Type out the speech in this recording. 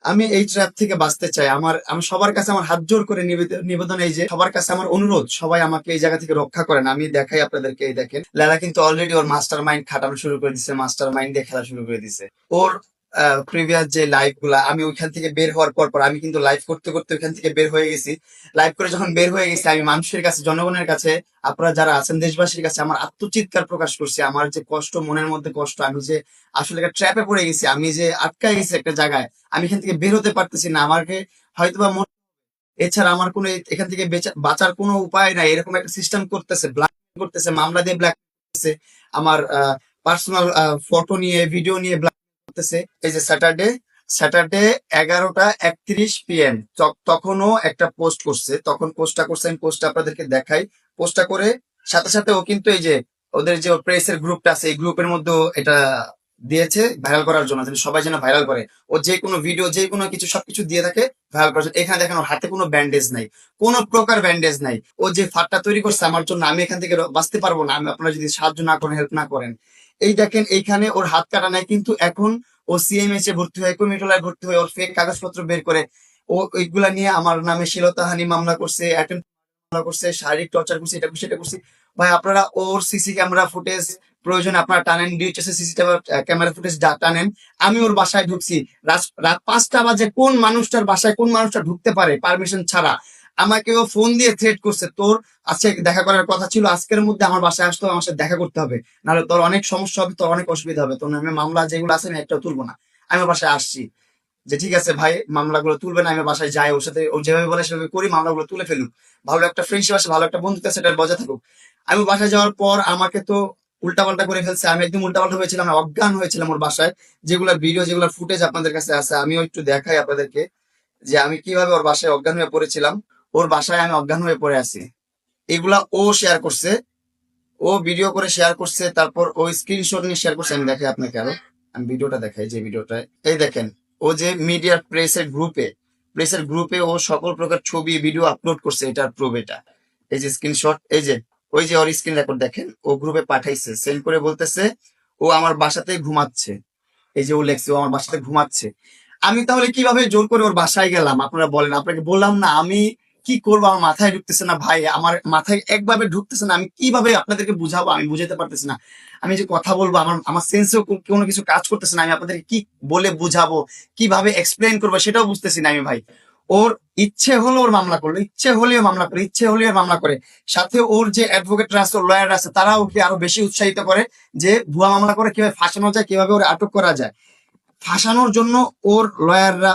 আমি এই ট্র্যাপ থেকে বাঁচতে চাই। আমি সবার কাছে আমার হাত জোর করে নিবেদন, এই যে সবার কাছে আমার অনুরোধ, সবাই আমাকে এই জায়গা থেকে রক্ষা করেন। আমি দেখাই আপনাদেরকে, এই দেখেন লেলা কিন্তু অলরেডি ওর মাস্টার মাইন্ড খাটানো শুরু করে দিচ্ছে, মাস্টার মাইন্ড দিয়ে খেলা শুরু করে দিচ্ছে। ওর প্রিভিয়াস যে লাইভ গুলা, আমি ওইখান থেকে বের হওয়ার পর আমি কিন্তু লাইভ করতে করতে ওইখান থেকে বের হয়ে গেছি। লাইভ করে যখন বের হয়ে গেছি, আমি মানুষের কাছে, জনগণের কাছে, আপনারা যারা আছেন দেশবাসীর কাছে আমার আত্মচিৎকার প্রকাশ করছি। আমার যে কষ্ট, মনের মধ্যে কষ্ট, আমি যে আসলে একটা ট্র্যাপে পড়ে গেছি, আমি যে আটকায় গেছি একটা জায়গায়, আমি এখান থেকে বের হতে পারতেছি না। আমাকে হয়তোবা এছাড়া আমার কোনো এখান থেকে বাঁচার কোনো উপায় নাই, এরকম একটা সিস্টেম করতেছে, ব্ল্যাক করতেছে, মামলা দিয়ে ব্ল্যাক করতেছে, আমার পার্সোনাল ফটো নিয়ে, ভিডিও নিয়ে ব্ল্যাক করতেছে। এই যে স্যাটারডে 11:31 PM তখনও একটা পোস্ট করছে, তখন পোস্টটা করছে, আমি পোস্টটা আপনাদেরকে দেখাই। পোস্টটা করে সাথে সাথে ও কিন্তু এই যে ওদের যে প্রেসের গ্রুপটা আছে, এই গ্রুপের মধ্যে এটা দিয়েছে ভাইরাল করার জন্য, যেন সবাই যেন ভাইরাল করে। ও যে কোনো ভিডিও, যে কোনো কিছু, সবকিছু দিয়ে থাকে ভাইরাল করার জন্য। এখানে দেখেন ওর হাতে কোনো ব্যান্ডেজ নাই, কোনো প্রকার ব্যান্ডেজ নাই। ও যে ফাঁদটা তৈরি করছে আমার জন্য, আমি এখান থেকে বাঁচতে পারবো না, আমি আপনারা যদি সাহায্য না করেন, হেল্প না করেন। এই দেখেন এইখানে ওর হাত কাটা নাই, কিন্তু এখন ও সিএমএইচ এ ভর্তি হয়ে, কমিটলায় ভর্তি হয়ে, ওর ফেক কাগজপত্র বের করে ও ওইগুলা নিয়ে আমার নামে শ্লীলতাহানি মামলা করছে, মামলা করছে, শারীরিক টর্চার করছে, এটা করছে, এটা করছে। ভাই আপনারা ওর সিসি ক্যামেরা ফুটেজ প্রয়োজন আপনারা টানেন, ডিএইচএস এর সিসি ক্যামেরা ফুটেজ টানেন। আমি ওর বাসায় ঢুকছি রাত 5টা বাজে। কোন মানুষটার বাসায় কোন মানুষটা ঢুকতে পারে পারমিশন ছাড়া? আমাকে ও ফোন দিয়ে থ্রেট করছে, তোর আজকে দেখা করার কথা ছিল, আজকের মধ্যে আমার বাসায় আসতে হবে, আমার সাথে দেখা করতে হবে, নাহলে তোর অনেক সমস্যা হবে, তোর অনেক অসুবিধা হবে, তোর নামে মামলা যেগুলো আছে আমি একটাও তুলবো না। আমি ওর বাসায় আসছি, যে ঠিক আছে ভাই মামলাগুলো তুলবে না, আমি বাসায় যাই, ওর সাথে ও যেভাবে বলে সেভাবে করি, মামলাগুলো তুলে ফেলুক, ভালো একটা ফ্রেন্ডশিপ আছে, ভালো একটা বন্ধুত্ব আছে, এটা বজায় থাকুক। আমি বাসায় যাওয়ার পর আমাকে তো উল্টাপাল্টা করে ফেলছে, আমি একদম উল্টাপাল্টা হয়েছিলাম, আমি অজ্ঞান হয়েছিলাম ওর বাসায়। যেগুলা ভিডিও, যেগুলা ফুটেজ আপনাদের কাছে আছে, আমিও একটু দেখাই আপনাদেরকে, যে আমি কিভাবে ওর বাসায় অজ্ঞান হয়ে পড়েছিলাম। ওর বাসায় আমি অজ্ঞান হয়ে পড়ে আছি, এগুলা ও শেয়ার করছে, ও ভিডিও করে শেয়ার করছে, তারপর ও স্ক্রিনশট নিয়ে শেয়ার করছে। আমি দেখাই আপনাকে আরো, আমি ভিডিওটা দেখাই, যে ভিডিওটায় এই দেখেন, ও যে মিডিয়ার প্রেসের গ্রুপে ও সকল প্রকার ছবি ভিডিও আপলোড করছে, এটার প্রুফ এটা। এই যে স্ক্রিনশট, এই যে ওই যে ওর স্ক্রিন রেকর্ড দেখেন, ও গ্রুপে পাঠাইছে, সেন্ড করে বলতেছে ও আমার বাসাতে ঘুমাচ্ছে। এই যে ও লেখছে ও আমার বাসাতে ঘুমাচ্ছে। আমি তাহলে কিভাবে জোর করে ওর বাসায় গেলাম আপনারা বলেন? আপনাকে বললাম না, আমি কি করবো, আমার মাথায় ঢুকতেছে না ভাই, আমার মাথায় একভাবে ঢুকতেছে না। আমি কিভাবে আপনাদেরকে বুঝাবো, আমি বুঝাতে পারতেছি না। আমি যে কথা বলবো, আমার আমার সেন্সেও কোনো কিছু কাজ করতেছে না। আমি আপনাদেরকে কি বলে বুঝাবো, কিভাবে এক্সপ্লেন করবো, সেটাও বুঝতেছি না আমি ভাই। ওর ইচ্ছে হলো ওর মামলা করলো, ইচ্ছে হলেও মামলা করে, ইচ্ছে হলেও মামলা করে। সাথে ওর যে অ্যাডভোকেটরা আছে, লয়ার আছে, তারাও ওকে আরো বেশি উৎসাহিত করে, যে ভুয়া মামলা করে কিভাবে ফাঁসানো যায়, কিভাবে ওর আটক করা যায়। ফাঁসানোর জন্য ওর লয়াররা